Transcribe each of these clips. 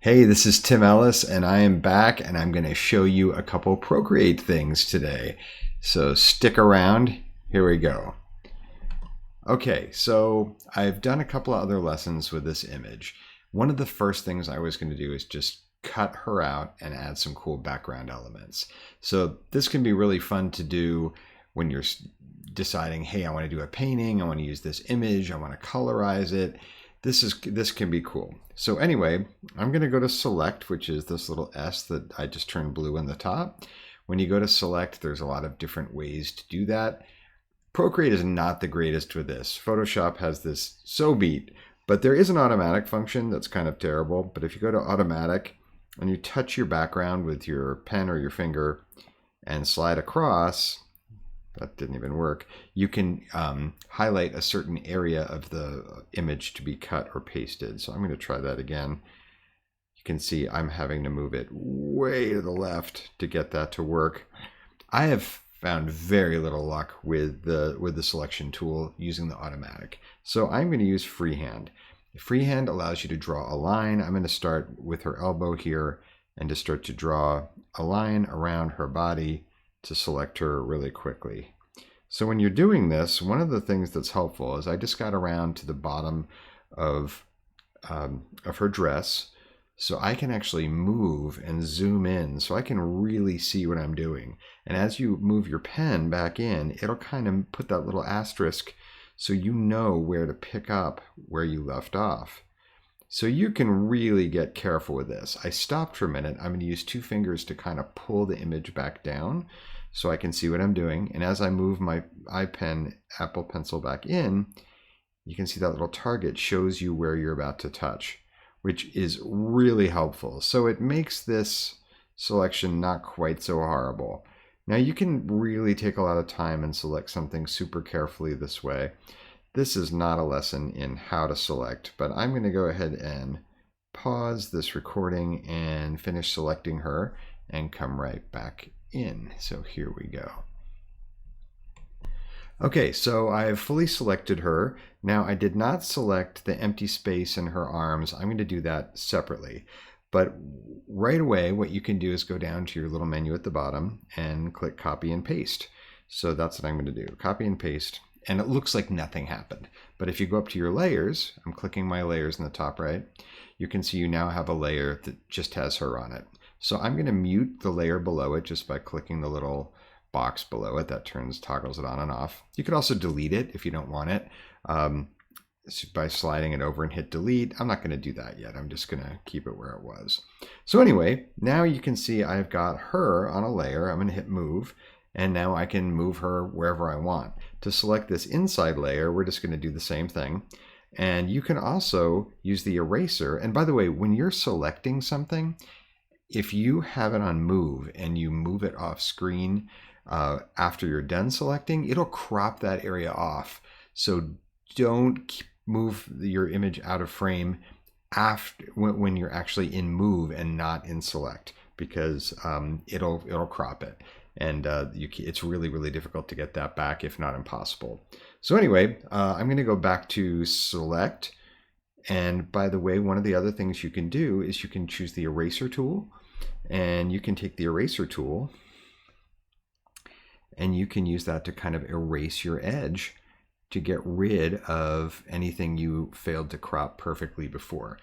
Hey, this is Tim Ellis, and I am back, and I'm going to show you a couple Procreate things today. So stick around. Here we go. Okay, so I've done a couple of other lessons with this image. One of the first things I was going to do is just cut her out and add some cool background elements. So this can be really fun to do when you're deciding, hey, I want to do a painting, I want to use this image, I want to colorize it. This can be cool. So anyway, I'm going to go to select, which is this little S that I just turned blue in the top. When you go to select, there's a lot of different ways to do that. Procreate is not the greatest with this. Photoshop has this so beat, but there is an automatic function that's kind of terrible. But if you go to automatic and you touch your background with your pen or your finger and slide across, that didn't even work, you can highlight a certain area of the image to be cut or pasted. So I'm going to try that again. You can see I'm having to move it way to the left to get that to work. I have found very little luck with the selection tool using the automatic. So I'm going to use freehand. Freehand allows you to draw a line. I'm going to start with her elbow here and just start to draw a line around her body to select her really quickly. So when you're doing this, one of the things that's helpful is I just got around to the bottom of her dress, so I can actually move and zoom in so I can really see what I'm doing. And as you move your pen back in, it'll kind of put that little asterisk so you know where to pick up where you left off. So you can really get careful with this. I stopped for a minute. I'm going to use two fingers to kind of pull the image back down so I can see what I'm doing. And as I move my Apple Pencil back in, you can see that little target shows you where you're about to touch, which is really helpful. So it makes this selection not quite so horrible. Now you can really take a lot of time and select something super carefully this way. This is not a lesson in how to select, but I'm going to go ahead and pause this recording and finish selecting her and come right back in. So here we go. Okay, so I've fully selected her. Now I did not select the empty space in her arms. I'm going to do that separately. But right away, what you can do is go down to your little menu at the bottom and click copy and paste. So that's what I'm going to do. Copy and paste. And it looks like nothing happened. But if you go up to your layers, I'm clicking my layers in the top right, you can see you now have a layer that just has her on it. So I'm going to mute the layer below it just by clicking the little box below it that toggles it on and off. You could also delete it if you don't want it by sliding it over and hit delete. I'm not going to do that yet. I'm just going to keep it where it was. So anyway, now you can see I've got her on a layer. I'm going to hit move. And now I can move her wherever I want. To select this inside layer, we're just going to do the same thing. And you can also use the eraser. And by the way, when you're selecting something, if you have it on move and you move it off screen after you're done selecting, it'll crop that area off. So don't move your image out of frame when you're actually in move and not in select, because it'll crop it. And it's really, really difficult to get that back, if not impossible. So anyway, I'm going to go back to select. And by the way, one of the other things you can do is you can choose the eraser tool. And you can take the eraser tool and you can use that to kind of erase your edge to get rid of anything you failed to crop perfectly before.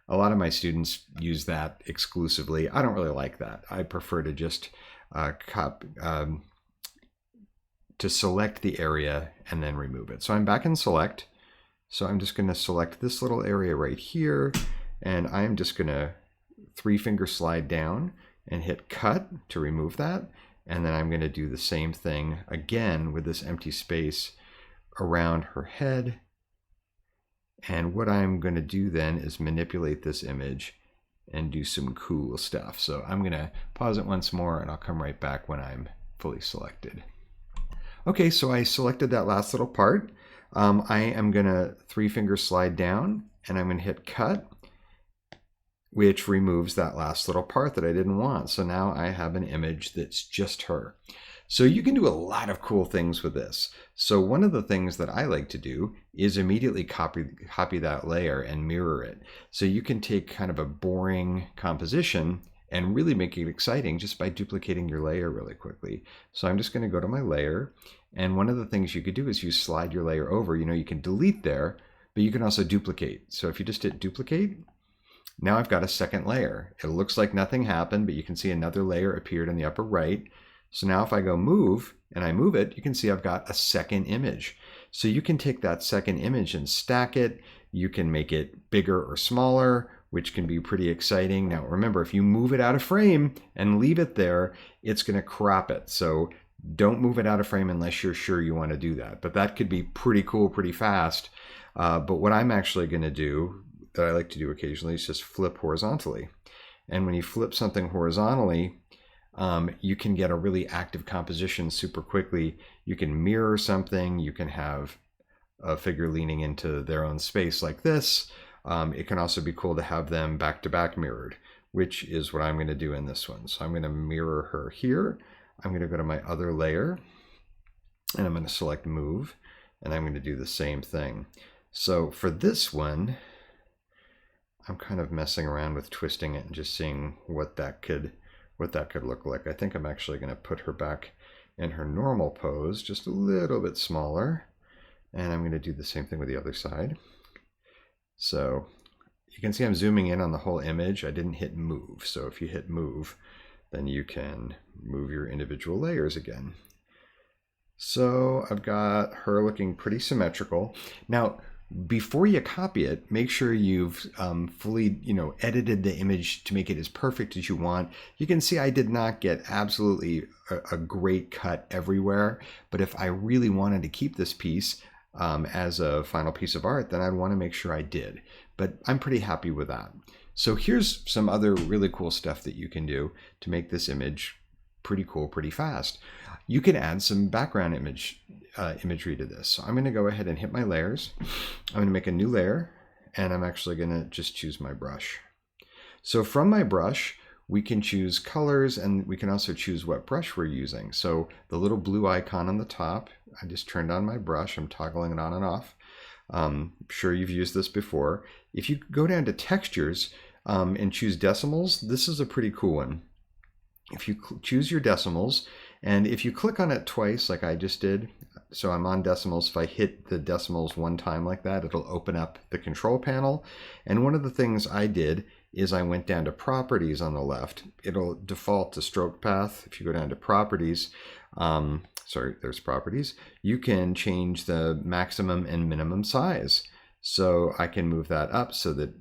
A lot of my students use that exclusively. I don't really like that. I prefer to just to select the area and then remove it. So I'm back in select. So I'm just going to select this little area right here, and I'm just going to 3-finger slide down and hit cut to remove that. And then I'm going to do the same thing again with this empty space around her head. And what I'm going to do then is manipulate this image and do some cool stuff. So I'm going to pause it once more and I'll come right back when I'm fully selected. Okay, so I selected that last little part. I am going to 3-finger slide down and I'm going to hit cut, which removes that last little part that I didn't want. So now I have an image that's just her. So you can do a lot of cool things with this. So one of the things that I like to do is immediately copy that layer and mirror it. So you can take kind of a boring composition and really make it exciting just by duplicating your layer really quickly. So I'm just going to go to my layer, and one of the things you could do is you slide your layer over. You can delete there, but you can also duplicate. So if you just hit duplicate, now I've got a second layer. It looks like nothing happened, but you can see another layer appeared in the upper right. So now if I go move and I move it, you can see I've got a second image. So you can take that second image and stack it. You can make it bigger or smaller, which can be pretty exciting. Now remember, if you move it out of frame and leave it there, it's going to crop it. So don't move it out of frame unless you're sure you want to do that. But that could be pretty cool, pretty fast. But what I'm actually going to do, that I like to do occasionally, is just flip horizontally. And when you flip something horizontally, you can get a really active composition super quickly. You can mirror something. You can have a figure leaning into their own space like this. It can also be cool to have them back to back mirrored, which is what I'm going to do in this one. So I'm going to mirror her here. I'm going to go to my other layer, and I'm going to select move, and I'm going to do the same thing. So for this one, I'm kind of messing around with twisting it and just seeing what that could look like. I think I'm actually going to put her back in her normal pose, just a little bit smaller. And I'm going to do the same thing with the other side. So you can see I'm zooming in on the whole image. I didn't hit move. So if you hit move, then you can move your individual layers again. So I've got her looking pretty symmetrical. Now, before you copy it, make sure you've fully, edited the image to make it as perfect as you want. You can see I did not get absolutely a great cut everywhere, but if I really wanted to keep this piece as a final piece of art, then I'd want to make sure I did. But I'm pretty happy with that. So here's some other really cool stuff that you can do to make this image pretty cool, pretty fast. You can add some background imagery to this. So I'm going to go ahead and hit my layers. I'm going to make a new layer, and I'm actually going to just choose my brush. So from my brush, we can choose colors, and we can also choose what brush we're using. So the little blue icon on the top, I just turned on my brush. I'm toggling it on and off. I'm sure you've used this before. If you go down to textures and choose decimals, this is a pretty cool one. If you choose your decimals, and if you click on it twice like I just did, so I'm on decimals, if I hit the decimals one time like that, it'll open up the control panel. And one of the things I did is I went down to properties on the left. It'll default to stroke path. If you go down to properties, there's properties, you can change the maximum and minimum size. So I can move that up so that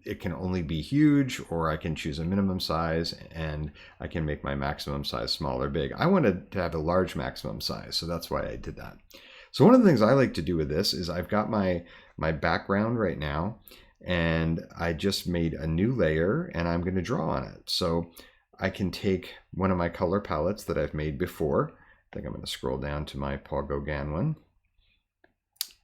it can only be huge, or I can choose a minimum size, and I can make my maximum size small or big. I wanted to have a large maximum size, so that's why I did that. So one of the things I like to do with this is I've got my background right now, and I just made a new layer, and I'm going to draw on it. So I can take one of my color palettes that I've made before. I think I'm going to scroll down to my Paul Gauguin one,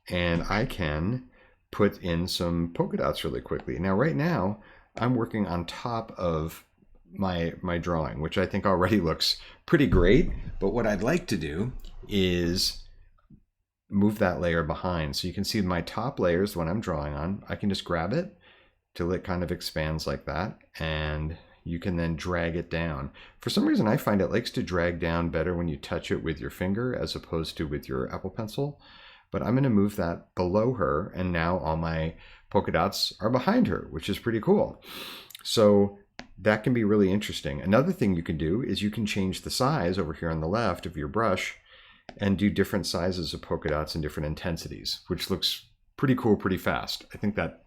and I can put in some polka dots really quickly. Now, right now, I'm working on top of my drawing, which I think already looks pretty great. But what I'd like to do is move that layer behind. So you can see my top layers, the one I'm drawing on, I can just grab it till it kind of expands like that. And you can then drag it down. For some reason, I find it likes to drag down better when you touch it with your finger as opposed to with your Apple Pencil. But I'm going to move that below her, and now all my polka dots are behind her, which is pretty cool. So that can be really interesting. Another thing you can do is you can change the size over here on the left of your brush and do different sizes of polka dots and different intensities, which looks pretty cool, pretty fast. I think that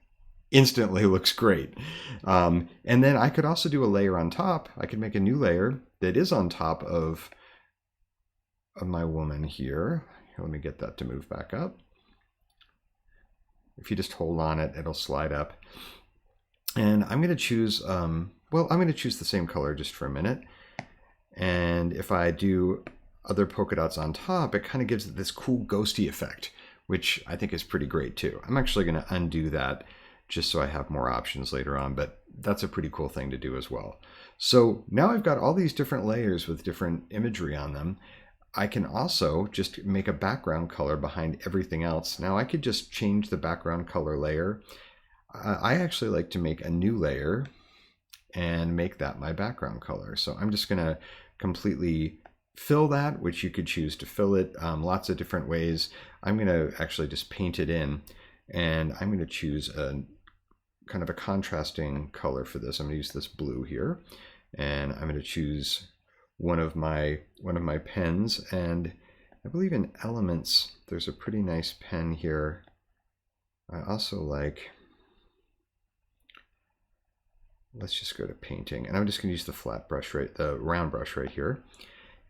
instantly looks great. And then I could also do a layer on top. I could make a new layer that is on top of my woman here. Let me get that to move back up. If you just hold on it, it'll slide up. And I'm going to choose, I'm going to choose the same color just for a minute. And if I do other polka dots on top, it kind of gives it this cool ghosty effect, which I think is pretty great too. I'm actually going to undo that just so I have more options later on, but that's a pretty cool thing to do as well. So now I've got all these different layers with different imagery on them. I can also just make a background color behind everything else. Now I could just change the background color layer. I actually like to make a new layer and make that my background color. So I'm just gonna completely fill that, which you could choose to fill it lots of different ways. I'm gonna actually just paint it in, and I'm gonna choose a kind of a contrasting color for this. I'm gonna use this blue here, and I'm gonna choose one of my pens, and I believe in Elements there's a pretty nice pen here. I also like, let's just go to painting, and I'm just going to use the flat brush, the round brush right here,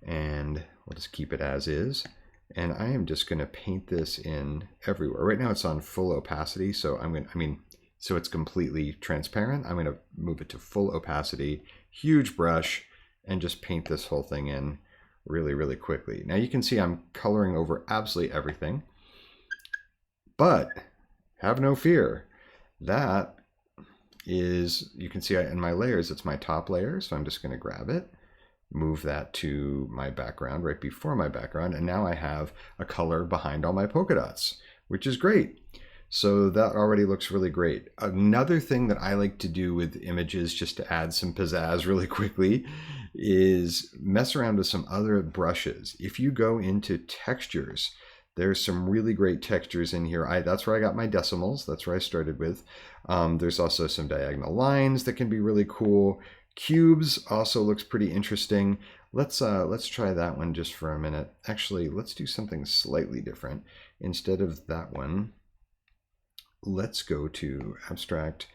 and we'll just keep it as is. And I am just going to paint this in everywhere. Right now it's on full opacity, so so it's completely transparent. I'm going to move it to full opacity, huge brush, and just paint this whole thing in really, really quickly. Now you can see I'm coloring over absolutely everything, but have no fear. That is, you can see in my layers, it's my top layer. So I'm just going to grab it, move that to my background, right before my background. And now I have a color behind all my polka dots, which is great. So that already looks really great. Another thing that I like to do with images, just to add some pizzazz really quickly, is mess around with some other brushes. If you go into textures, there's some really great textures in here. That's where I got my decimals. That's where I started with. There's also some diagonal lines that can be really cool. Cubes also looks pretty interesting. Let's try that one just for a minute. Actually, let's do something slightly different. Instead of that one, let's go to Abstract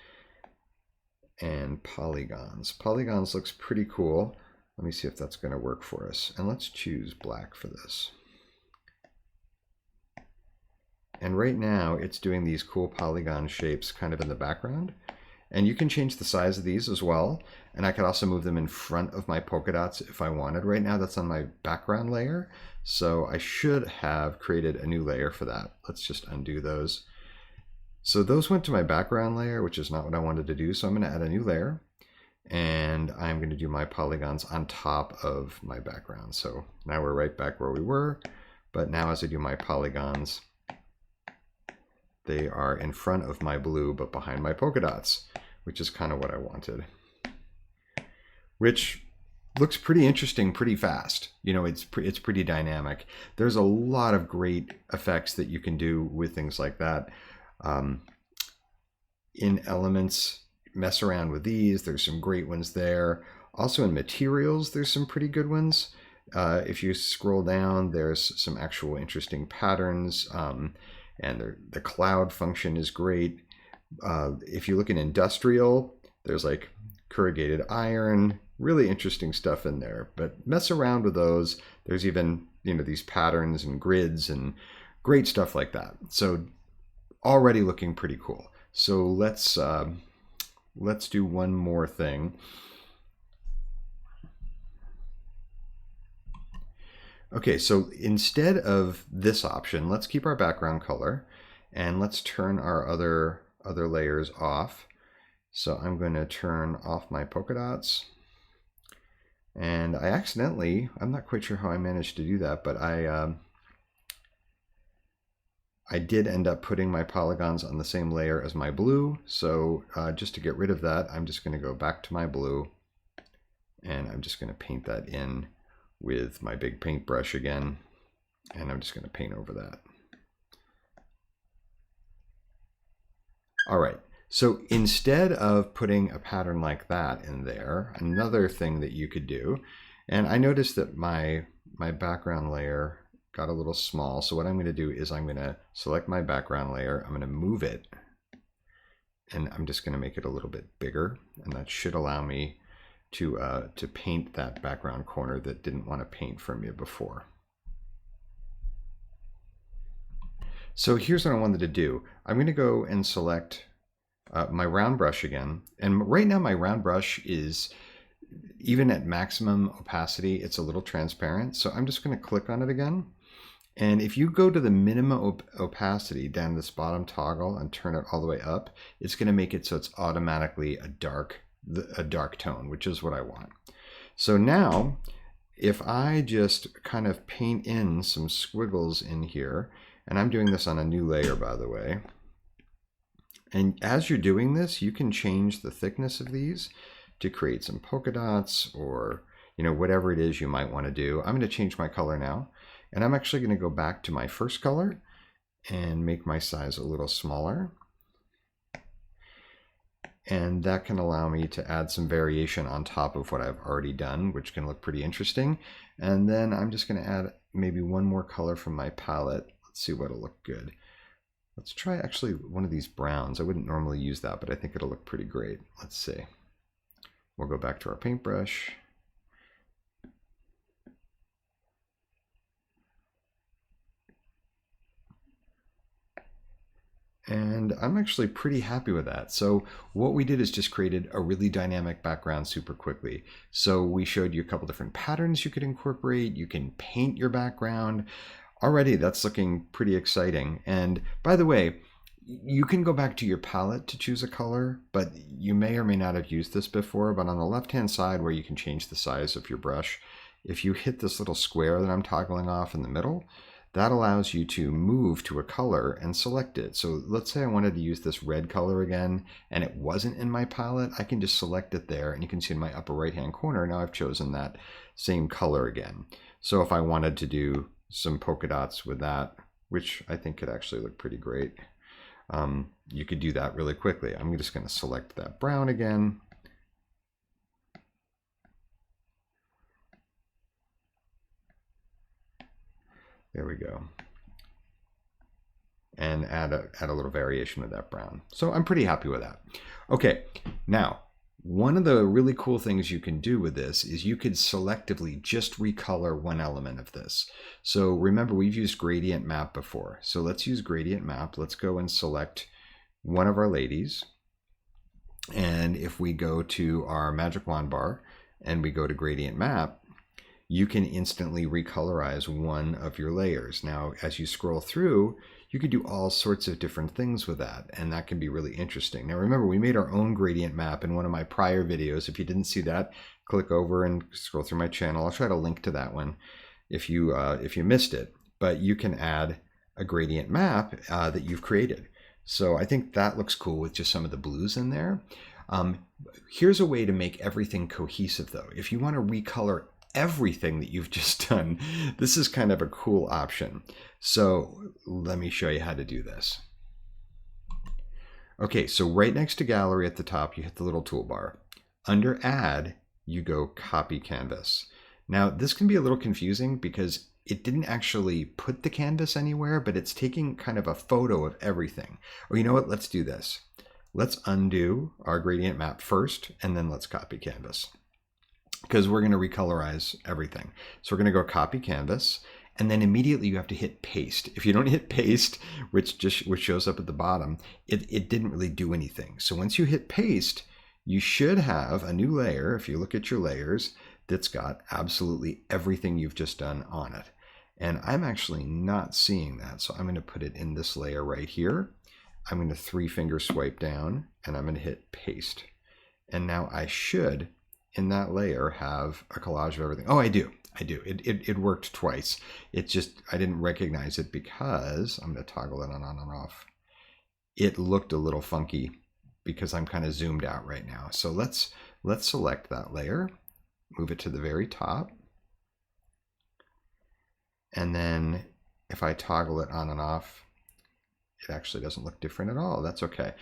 and Polygons. Polygons looks pretty cool. Let me see if that's going to work for us. And let's choose black for this. And right now it's doing these cool polygon shapes kind of in the background. And you can change the size of these as well. And I could also move them in front of my polka dots if I wanted. Right now that's on my background layer. So I should have created a new layer for that. Let's just undo those. So those went to my background layer, which is not what I wanted to do. So I'm going to add a new layer, and I'm going to do my polygons on top of my background. So now we're right back where we were, but now as I do my polygons, they are in front of my blue, but behind my polka dots, which is kind of what I wanted, which looks pretty interesting pretty fast. You know, it's pretty dynamic. There's a lot of great effects that you can do with things like that. In Elements, mess around with these. There's some great ones there. Also in Materials, there's some pretty good ones. If you scroll down, there's some actual interesting patterns, and the cloud function is great. If you look in Industrial, there's like corrugated iron, really interesting stuff in there. But mess around with those. There's even, you know, these patterns and grids and great stuff like that. So already looking pretty cool. So let's do one more thing. Okay, so instead of this option, let's keep our background color and let's turn our other layers off. So I'm going to turn off my polka dots. And I accidentally, I'm not quite sure how I managed to do that, but I did end up putting my polygons on the same layer as my blue. So just to get rid of that, I'm just going to go back to my blue, and I'm just going to paint that in with my big paintbrush again. And I'm just going to paint over that. All right. So instead of putting a pattern like that in there, another thing that you could do, and I noticed that my background layer got a little small. So what I'm going to do is I'm going to select my background layer. I'm going to move it, and I'm just going to make it a little bit bigger. And that should allow me to paint that background corner that didn't want to paint for me before. So here's what I wanted to do. I'm going to go and select my round brush again. And right now my round brush is, even at maximum opacity, it's a little transparent. So I'm just going to click on it again. And if you go to the minimum opacity down this bottom toggle and turn it all the way up, it's going to make it so it's automatically a dark tone, which is what I want. So now, if I just kind of paint in some squiggles in here, and I'm doing this on a new layer, by the way. And as you're doing this, you can change the thickness of these to create some polka dots or, you know, whatever it is you might want to do. I'm going to change my color now, and I'm actually going to go back to my first color and make my size a little smaller. And that can allow me to add some variation on top of what I've already done, which can look pretty interesting. And then I'm just going to add maybe one more color from my palette. Let's see what'll look good. Let's try actually one of these browns. I wouldn't normally use that, but I think it'll look pretty great. Let's see. We'll go back to our paintbrush. And I'm actually pretty happy with that. So what we did is just created a really dynamic background super quickly. So we showed you a couple different patterns you could incorporate. You can paint your background. Already that's looking pretty exciting. And by the way, you can go back to your palette to choose a color, but you may or may not have used this before. But on the left-hand side where you can change the size of your brush, if you hit this little square that I'm toggling off in the middle, that allows you to move to a color and select it. So let's say I wanted to use this red color again and it wasn't in my palette. I can just select it there, and you can see in my upper right hand corner now I've chosen that same color again. So if I wanted to do some polka dots with that, which I think could actually look pretty great, you could do that really quickly. I'm just going to select that brown again. There we go. And add a little variation with that brown. So I'm pretty happy with that. Okay, now one of the really cool things you can do with this is you could selectively just recolor one element of this. So remember, we've used gradient map before. So let's use gradient map. Let's go and select one of our ladies. And if we go to our magic wand bar and we go to gradient map, you can instantly recolorize one of your layers. Now, as you scroll through, you could do all sorts of different things with that, and that can be really interesting. Now, remember, we made our own gradient map in one of my prior videos. If you didn't see that, click over and scroll through my channel. I'll try to link to that one if you missed it. But you can add a gradient map that you've created. So I think that looks cool with just some of the blues in there. Here's a way to make everything cohesive, though. If you want to recolor everything that you've just done, this is kind of a cool option. So let me show you how to do this. Okay, so right next to gallery at the top, you hit the little toolbar. Under add, you go copy canvas. Now this can be a little confusing because it didn't actually put the canvas anywhere, but it's taking kind of a photo of everything. Or you know what, let's do this. Let's undo our gradient map first, and then let's copy canvas, because we're going to recolorize everything. So we're going to go copy canvas, and then immediately you have to hit paste. If you don't hit paste, which shows up at the bottom, it didn't really do anything. So once you hit paste, you should have a new layer, if you look at your layers, that's got absolutely everything you've just done on it. And I'm actually not seeing that. So I'm going to put it in this layer right here. I'm going to 3-finger swipe down, and I'm going to hit paste. And now I should, in that layer, have a collage of everything. Oh, I do. It worked twice. It just, I didn't recognize it because I'm going to toggle it on and off. It looked a little funky because I'm kind of zoomed out right now. So let's select that layer, move it to the very top. And then if I toggle it on and off, it actually doesn't look different at all. That's okay.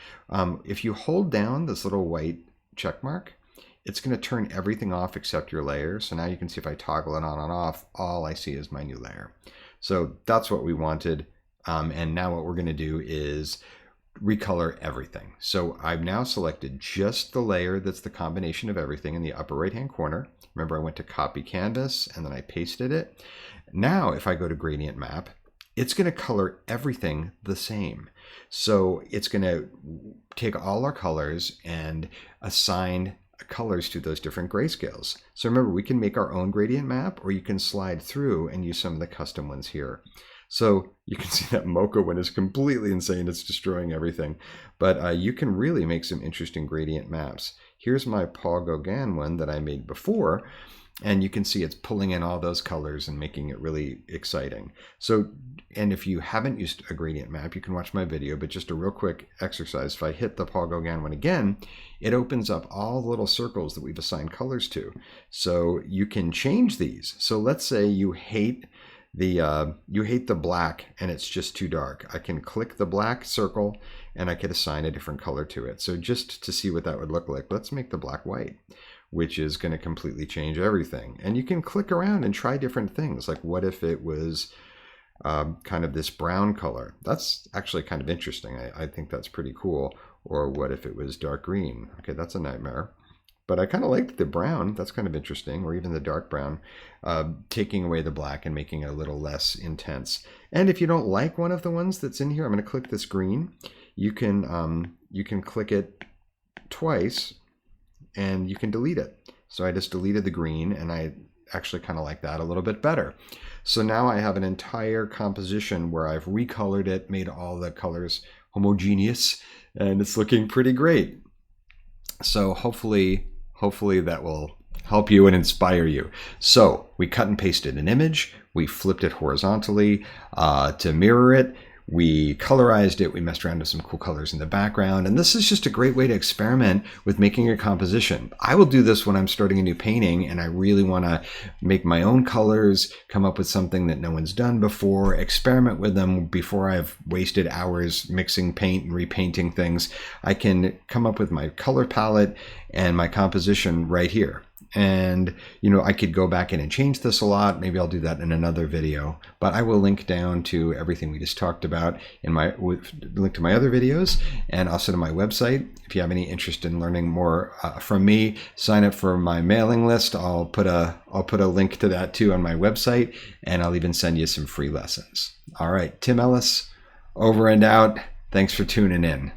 If you hold down this little white check mark, it's going to turn everything off except your layer. So now you can see if I toggle it on and off, all I see is my new layer. So that's what we wanted. And now what we're going to do is recolor everything. So I've now selected just the layer that's the combination of everything in the upper right hand corner. Remember, I went to copy canvas and then I pasted it. Now if I go to gradient map, it's going to color everything the same. So it's going to take all our colors and assign colors to those different grayscales. So remember, we can make our own gradient map, or you can slide through and use some of the custom ones here. So you can see that mocha one is completely insane. It's destroying everything. But you can really make some interesting gradient maps. Here's my Paul Gauguin one that I made before. And you can see it's pulling in all those colors and making it really exciting. So, and if you haven't used a gradient map, you can watch my video, but just a real quick exercise. If I hit the polygon one again, it opens up all the little circles that we've assigned colors to. So you can change these. So let's say you hate the black and it's just too dark. I can click the black circle and I could assign a different color to it. So just to see what that would look like, let's make the black white, which is going to completely change everything. And you can click around and try different things. Like what if it was kind of this brown color? That's actually kind of interesting. I think that's pretty cool. Or what if it was dark green? Okay, that's a nightmare. But I kind of liked the brown. That's kind of interesting. Or even the dark brown, taking away the black and making it a little less intense. And if you don't like one of the ones that's in here, I'm going to click this green. You can click it twice and you can delete it. So I just deleted the green, and I actually kind of like that a little bit better. So now I have an entire composition where I've recolored it, made all the colors homogeneous, and it's looking pretty great. So hopefully that will help you and inspire you. So we cut and pasted an image, we flipped it horizontally to mirror it, we colorized it, we messed around with some cool colors in the background, and this is just a great way to experiment with making a composition. I will do this when I'm starting a new painting and I really want to make my own colors, come up with something that no one's done before, experiment with them before I've wasted hours mixing paint and repainting things. I can come up with my color palette and my composition right here. And, you know, I could go back in and change this a lot. Maybe I'll do that in another video, but I will link down to everything we just talked about in my link to my other videos, and also to my website. If you have any interest in learning more from me, sign up for my mailing list. I'll put a link to that too on my website, and I'll even send you some free lessons. All right, Tim Ellis, over and out. Thanks for tuning in.